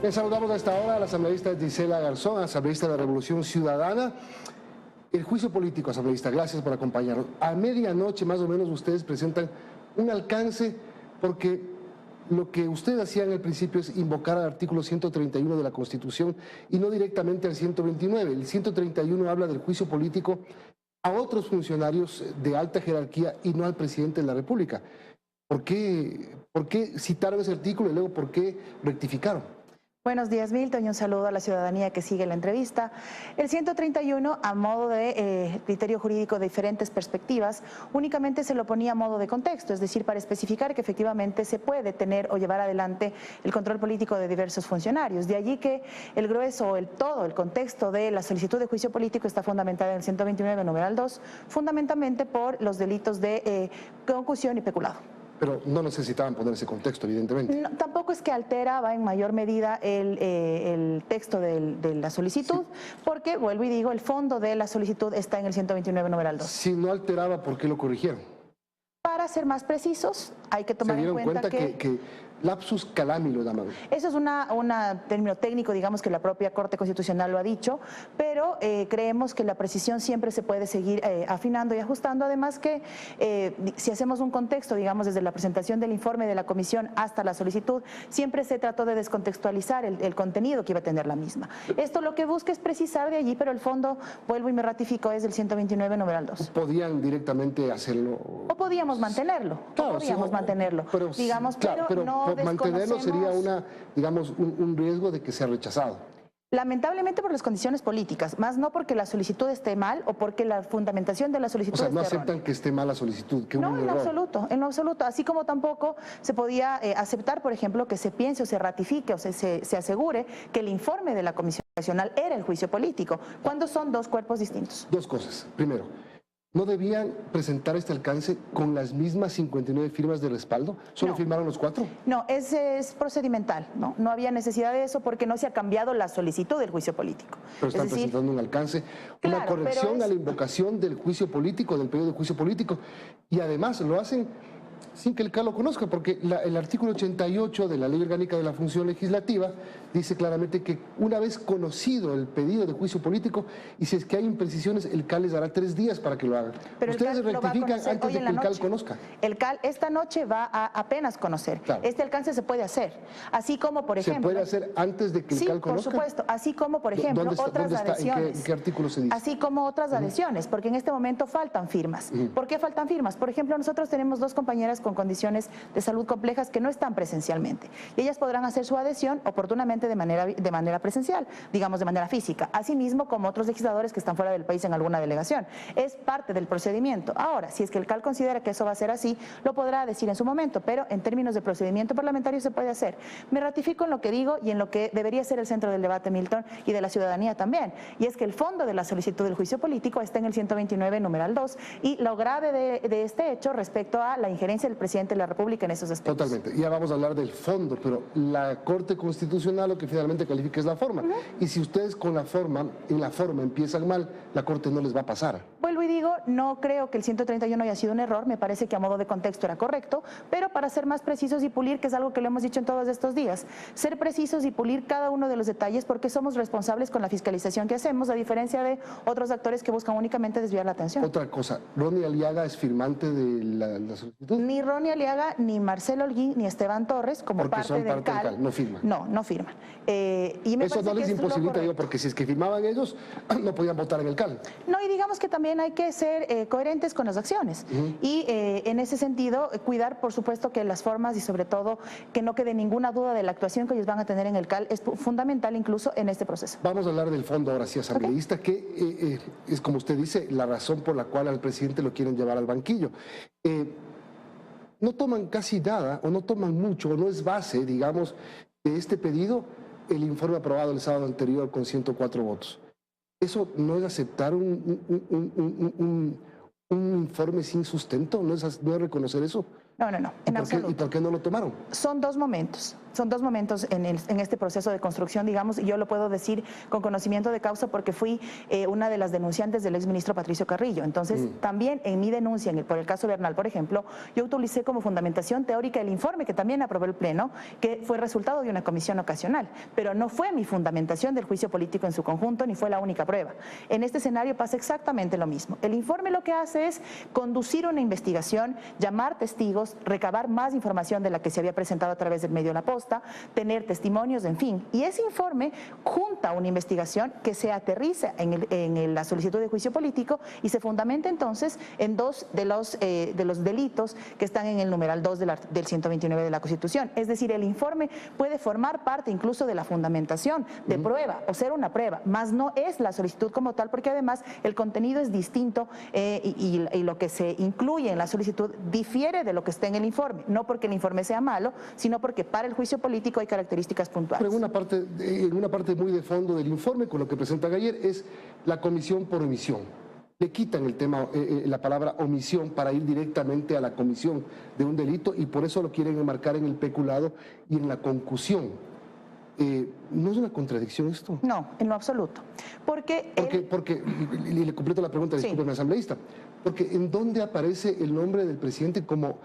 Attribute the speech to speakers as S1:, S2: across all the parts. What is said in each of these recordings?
S1: Les saludamos a esta hora a la asambleísta Gisela Garzón, asambleísta de la Revolución Ciudadana. El juicio político, asambleísta, gracias por acompañarnos. A medianoche más o menos ustedes presentan un alcance porque lo que ustedes hacían al principio es invocar al artículo 131 de la Constitución y no directamente al 129. El 131 habla del juicio político a otros funcionarios de alta jerarquía y no al presidente de la República. ¿Por qué citaron ese artículo y luego por qué rectificaron?
S2: Buenos días, Milton, y un saludo a la ciudadanía que sigue la entrevista. El 131, a modo de criterio jurídico de diferentes perspectivas, únicamente se lo ponía a modo de contexto, es decir, para especificar que efectivamente se puede tener o llevar adelante el control político de diversos funcionarios. De allí que el grueso, el contexto de la solicitud de juicio político está fundamentada en el 129, numeral 2, fundamentalmente por los delitos de concusión y peculado.
S1: Pero no necesitaban poner ese contexto, evidentemente.
S2: No, tampoco es que alteraba en mayor medida el texto de la solicitud, sí, porque, vuelvo y digo, el fondo de la solicitud está en el 129, numeral 2.
S1: Si no alteraba, ¿por qué lo corrigieron?
S2: Para ser más precisos, hay que tomar en cuenta
S1: que lapsus calami lo llaman.
S2: Eso es un término técnico, digamos que la propia Corte Constitucional lo ha dicho, pero creemos que la precisión siempre se puede seguir afinando y ajustando, además que si hacemos un contexto, digamos, desde la presentación del informe de la comisión hasta la solicitud, siempre se trató de descontextualizar el contenido que iba a tener la misma. Esto lo que busca es precisar de allí, pero el fondo, vuelvo y me ratifico, es el 129, numeral 2.
S1: ¿Podían directamente hacerlo?
S2: O podíamos mantenerlo,
S1: claro,
S2: podríamos mantenerlo,
S1: pero,
S2: digamos,
S1: claro, pero no mantenerlo sería un riesgo de que sea rechazado.
S2: Lamentablemente por las condiciones políticas, más no porque la solicitud esté mal o porque la fundamentación de la solicitud esté
S1: no
S2: errónea.
S1: aceptan que esté mal la solicitud, que hubo un error.
S2: En lo absoluto, así como tampoco se podía aceptar, por ejemplo, que se piense o se ratifique o se asegure que el informe de la Comisión Nacional era el juicio político, cuando son dos cuerpos distintos.
S1: Dos cosas. Primero, ¿no debían presentar este alcance con las mismas 59 firmas de respaldo? ¿Solo firmaron los 4?
S2: No, ese es procedimental, no había necesidad de eso porque no se ha cambiado la solicitud del juicio político.
S1: Pero están presentando un alcance, claro, una corrección a la invocación del juicio político, del periodo de juicio político, y además lo hacen sin que el CAL lo conozca, porque el artículo 88 de la Ley Orgánica de la Función Legislativa dice claramente que una vez conocido el pedido de juicio político y si es que hay imprecisiones, el CAL les dará 3 días para que lo hagan.
S2: Pero
S1: ustedes rectifican antes de que el CAL conozca.
S2: El CAL esta noche va a apenas conocer. Claro. Este alcance se puede hacer, así como por ejemplo...
S1: ¿Se puede hacer antes de que el CAL conozca?
S2: Sí, por supuesto, así como por ejemplo otras adhesiones.
S1: ¿En qué artículo se dice?
S2: Así como otras adhesiones, porque en este momento faltan firmas. ¿Por qué faltan firmas? Por ejemplo, nosotros tenemos 2 compañeras con condiciones de salud complejas que no están presencialmente y ellas podrán hacer su adhesión oportunamente de manera presencial, digamos de manera física, asimismo como otros legisladores que están fuera del país en alguna delegación. Es parte del procedimiento. Ahora, si es que el CAL considera que eso va a ser así, lo podrá decir en su momento, pero en términos de procedimiento parlamentario se puede hacer. Me ratifico en lo que digo y en lo que debería ser el centro del debate, Milton, y de la ciudadanía también, y es que el fondo de la solicitud del juicio político está en el 129, numeral 2, y lo grave de este hecho respecto a la injerencia del presidente de la República en esos aspectos.
S1: Totalmente. Ya vamos a hablar del fondo, pero la Corte Constitucional lo que finalmente califica es la forma. Y si ustedes con en la forma empiezan mal, la Corte no les va a pasar.
S2: Vuelvo y digo, no creo que el 131 haya sido un error, me parece que a modo de contexto era correcto, pero para ser más precisos y pulir, que es algo que lo hemos dicho en todos estos días, ser precisos y pulir cada uno de los detalles porque somos responsables con la fiscalización que hacemos, a diferencia de otros actores que buscan únicamente desviar la atención.
S1: Otra cosa, ¿Ronnie Aliaga es firmante de la solicitud?
S2: Ni Ronnie Aliaga, ni Marcelo Holguín, ni Esteban Torres, como parte del CAL,
S1: no firman.
S2: No firman.
S1: Eso no les imposibilita, digo, porque si es que firmaban ellos, no podían votar en el CAL.
S2: No, y digamos que también hay que ser coherentes con las acciones. Y en ese sentido, cuidar, por supuesto, que las formas y sobre todo que no quede ninguna duda de la actuación que ellos van a tener en el CAL es fundamental incluso en este proceso.
S1: Vamos a hablar del fondo ahora sí, asambleísta, que es como usted dice, la razón por la cual al presidente lo quieren llevar al banquillo. No toman casi nada, o no toman mucho, o no es base, digamos, de este pedido, el informe aprobado el sábado anterior con 104 votos. Eso no es aceptar un un informe sin sustento? ¿No es reconocer eso?
S2: No, en absoluto.
S1: ¿Y por qué no lo tomaron?
S2: Son dos momentos en este proceso de construcción, digamos, y yo lo puedo decir con conocimiento de causa porque fui una de las denunciantes del exministro Patricio Carrillo. Entonces, también en mi denuncia, por el caso Bernal, por ejemplo, yo utilicé como fundamentación teórica el informe que también aprobó el Pleno, que fue resultado de una comisión ocasional, pero no fue mi fundamentación del juicio político en su conjunto, ni fue la única prueba. En este escenario pasa exactamente lo mismo. El informe lo que hace es conducir una investigación, llamar testigos, recabar más información de la que se había presentado a través del medio de la posta, tener testimonios, en fin. Y ese informe junta una investigación que se aterriza en la solicitud de juicio político y se fundamenta entonces en dos de los delitos que están en el numeral 2 del 129 de la Constitución. Es decir, el informe puede formar parte incluso de la fundamentación de prueba o ser una prueba, más no es la solicitud como tal, porque además el contenido es distinto y lo que se incluye en la solicitud difiere de lo que está en el informe, no porque el informe sea malo, sino porque para el juicio político hay características puntuales.
S1: Pero en una parte muy de fondo del informe, con lo que presentan ayer, es la comisión por omisión. Le quitan el tema, la palabra omisión para ir directamente a la comisión de un delito y por eso lo quieren enmarcar en el peculado y en la concusión. ¿No es una contradicción esto?
S2: No, en lo absoluto. Porque
S1: y le completo la pregunta, discúlpeme, asambleísta, porque ¿en dónde aparece el nombre del presidente como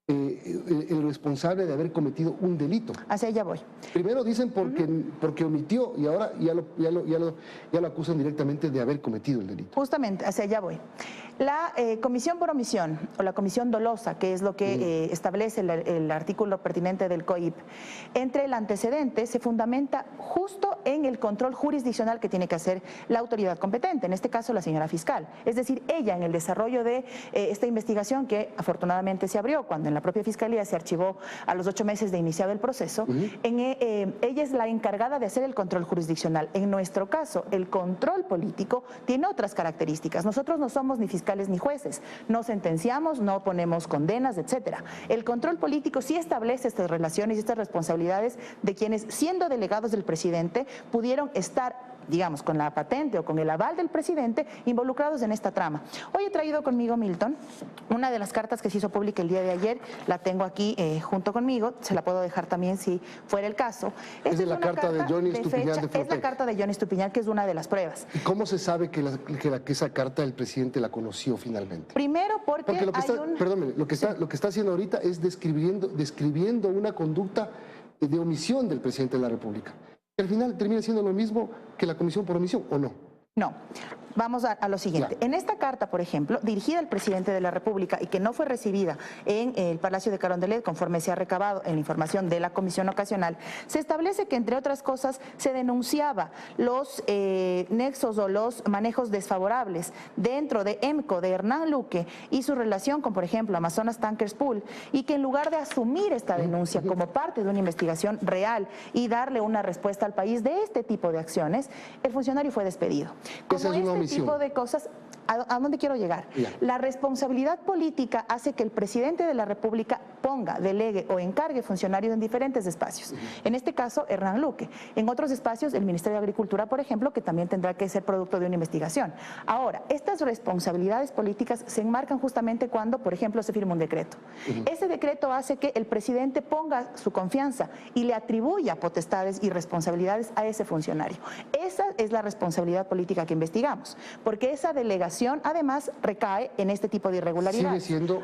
S1: el responsable de haber cometido un delito?
S2: Hacia allá voy.
S1: Primero dicen porque omitió y ahora ya lo acusan directamente de haber cometido el delito.
S2: Justamente, hacia allá voy. La comisión por omisión o la comisión dolosa, que es lo que establece el artículo pertinente del COIP, entre el antecedente se fundamenta justo en el control jurisdiccional que tiene que hacer la autoridad competente, en este caso la señora fiscal. Es decir, ella en el desarrollo de esta investigación que afortunadamente se abrió cuando en la propia fiscalía se archivó a los 8 meses de iniciado el proceso, ella es la encargada de hacer el control jurisdiccional. En nuestro caso, el control político tiene otras características. Nosotros no somos ni fiscales ni jueces, no sentenciamos, no ponemos condenas, etcétera. El control político sí establece estas relaciones y estas responsabilidades de quienes, siendo delegados del presidente, pudieron estar, digamos, con la patente o con el aval del presidente, involucrados en esta trama. Hoy he traído conmigo, Milton, una de las cartas que se hizo pública el día de ayer, la tengo aquí junto conmigo, se la puedo dejar también si fuera el caso.
S1: Es de la carta de Johnny Estupiñán de Flotec.
S2: Es la carta de Johnny Estupiñán, que es una de las pruebas.
S1: ¿Y cómo se sabe que esa carta el presidente la conoció finalmente?
S2: Primero porque
S1: lo que está haciendo ahorita es describiendo una conducta de omisión del presidente de la República. Al final termina siendo lo mismo que la comisión por omisión, ¿o no?
S2: No. Vamos a lo siguiente. En esta carta, por ejemplo, dirigida al presidente de la República y que no fue recibida en el Palacio de Carondelet, conforme se ha recabado en la información de la Comisión Ocasional, se establece que, entre otras cosas, se denunciaba los nexos o los manejos desfavorables dentro de EMCO, de Hernán Luque, y su relación con, por ejemplo, Amazonas Tankers Pool, y que en lugar de asumir esta denuncia como parte de una investigación real y darle una respuesta al país de este tipo de acciones, el funcionario fue despedido. Como tipo de cosas, ¿a dónde quiero llegar? La responsabilidad política hace que el presidente de la República ponga, delegue o encargue funcionarios en diferentes espacios. En este caso, Hernán Luque. En otros espacios, el Ministerio de Agricultura, por ejemplo, que también tendrá que ser producto de una investigación. Ahora, estas responsabilidades políticas se enmarcan justamente cuando, por ejemplo, se firma un decreto. Ese decreto hace que el presidente ponga su confianza y le atribuya potestades y responsabilidades a ese funcionario. Esa es la responsabilidad política que investigamos, porque esa delegación además recae en este tipo de irregularidades.
S1: Sigue siendo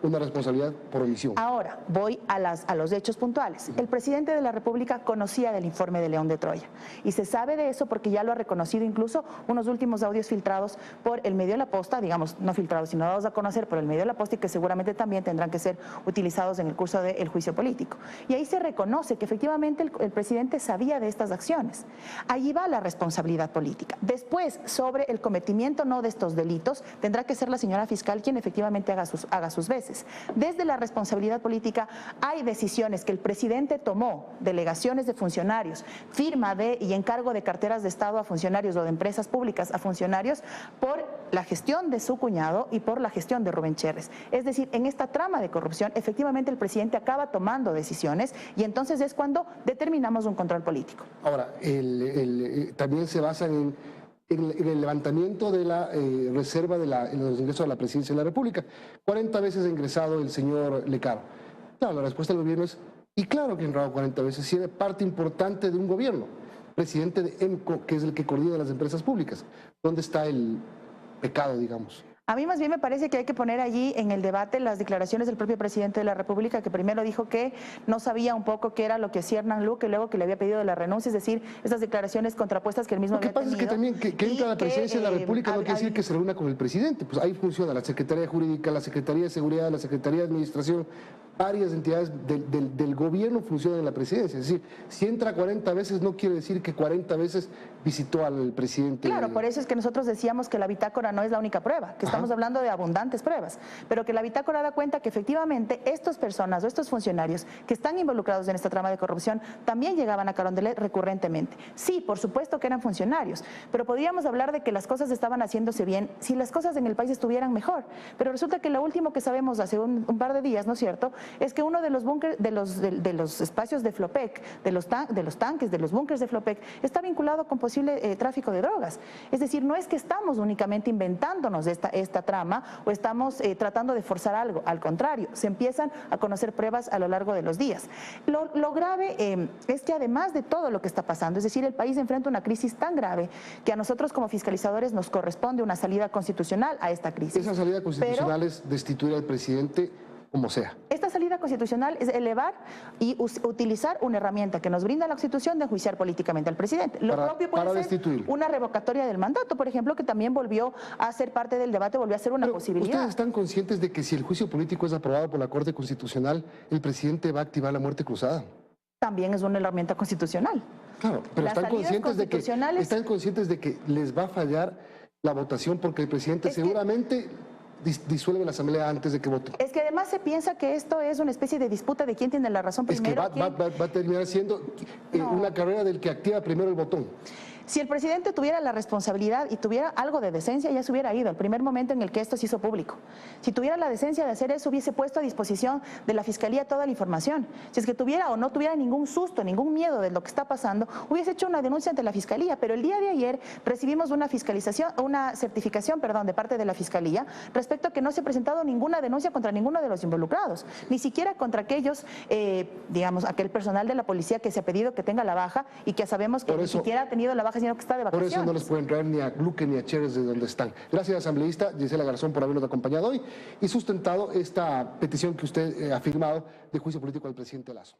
S1: una responsabilidad por omisión.
S2: Ahora voy a los hechos puntuales. El presidente de la República conocía del informe de León de Troya y se sabe de eso porque ya lo ha reconocido incluso unos últimos audios filtrados por el medio de la posta, digamos, no filtrados, sino dados a conocer por el medio de la posta y que seguramente también tendrán que ser utilizados en el curso del juicio político. Y ahí se reconoce que efectivamente el presidente sabía de estas acciones. Allí va la responsabilidad política. Después, sobre el cometimiento no de estos delitos, tendrá que ser la señora fiscal quien efectivamente haga sus veces. Desde la responsabilidad política hay decisiones que el presidente tomó, delegaciones de funcionarios, firma y encargo de carteras de Estado a funcionarios o de empresas públicas a funcionarios por la gestión de su cuñado y por la gestión de Rubén Cherres. Es decir, en esta trama de corrupción, efectivamente el presidente acaba tomando decisiones y entonces es cuando determinamos un control político.
S1: Ahora, también se basan en el levantamiento de la reserva de los ingresos a la presidencia de la República. 40 veces ha ingresado el señor Lecaro. Claro, la respuesta del gobierno es, y claro que ha entrado 40 veces, si era parte importante de un gobierno, presidente de EMCO, que es el que coordina las empresas públicas. ¿Dónde está el pecado, digamos?
S2: A mí más bien me parece que hay que poner allí en el debate las declaraciones del propio presidente de la República, que primero dijo que no sabía un poco qué era lo que hacía Hernán Luque, luego que le había pedido la renuncia, es decir, esas declaraciones contrapuestas que él mismo había tenido.
S1: Lo que pasa es que también que entra a la presidencia de la República no quiere decir que se reúna con el presidente, pues ahí funciona la Secretaría Jurídica, la Secretaría de Seguridad, la Secretaría de Administración, varias entidades del gobierno funcionan en la presidencia, es decir, si entra 40 veces no quiere decir que 40 veces visitó al presidente.
S2: Claro, por eso es que nosotros decíamos que la bitácora no es la única prueba, que estamos hablando de abundantes pruebas, pero que la bitácora da cuenta que efectivamente estas personas o estos funcionarios que están involucrados en esta trama de corrupción también llegaban a Carondelet recurrentemente. Sí, por supuesto que eran funcionarios, pero podríamos hablar de que las cosas estaban haciéndose bien si las cosas en el país estuvieran mejor. Pero resulta que lo último que sabemos hace un par de días, ¿no es cierto?, es que uno de los búnkeres, de los espacios de Flopec, de los tanques, de los búnkeres de Flopec, está vinculado con posible tráfico de drogas. Es decir, no es que estamos únicamente inventándonos esta trama o estamos tratando de forzar algo, al contrario, se empiezan a conocer pruebas a lo largo de los días. Lo grave es que además de todo lo que está pasando, es decir, el país enfrenta una crisis tan grave que a nosotros como fiscalizadores nos corresponde una salida constitucional a esta crisis.
S1: Esa salida constitucional es destituir al presidente como sea.
S2: Esta salida constitucional es elevar y utilizar una herramienta que nos brinda la Constitución de enjuiciar políticamente al presidente. Lo propio puede ser una revocatoria del mandato, por ejemplo, que también volvió a ser parte del debate, volvió a ser una posibilidad.
S1: ¿Ustedes están conscientes de que si el juicio político es aprobado por la Corte Constitucional, el presidente va a activar la muerte cruzada?
S2: También es una herramienta constitucional.
S1: Claro, pero están conscientes de que les va a fallar la votación porque el presidente seguramente disuelve la asamblea antes de que vote.
S2: Es que además se piensa que esto es una especie de disputa de quién tiene la razón primero.
S1: Es que va a terminar siendo una carrera del que activa primero el botón.
S2: Si el presidente tuviera la responsabilidad y tuviera algo de decencia, ya se hubiera ido al primer momento en el que esto se hizo público. Si tuviera la decencia de hacer eso, hubiese puesto a disposición de la Fiscalía toda la información. Si es que tuviera o no tuviera ningún susto, ningún miedo de lo que está pasando, hubiese hecho una denuncia ante la Fiscalía. Pero el día de ayer recibimos una certificación de parte de la Fiscalía respecto a que no se ha presentado ninguna denuncia contra ninguno de los involucrados, ni siquiera contra aquellos, aquel personal de la policía que se ha pedido que tenga la baja y que sabemos que ni siquiera ha tenido la baja, sino que está de vacaciones.
S1: Por eso no les pueden traer ni a Luque ni a Chérez de donde están. Gracias, asambleísta Gisela Garzón, por habernos acompañado hoy y sustentado esta petición que usted ha firmado de juicio político al presidente Lasso.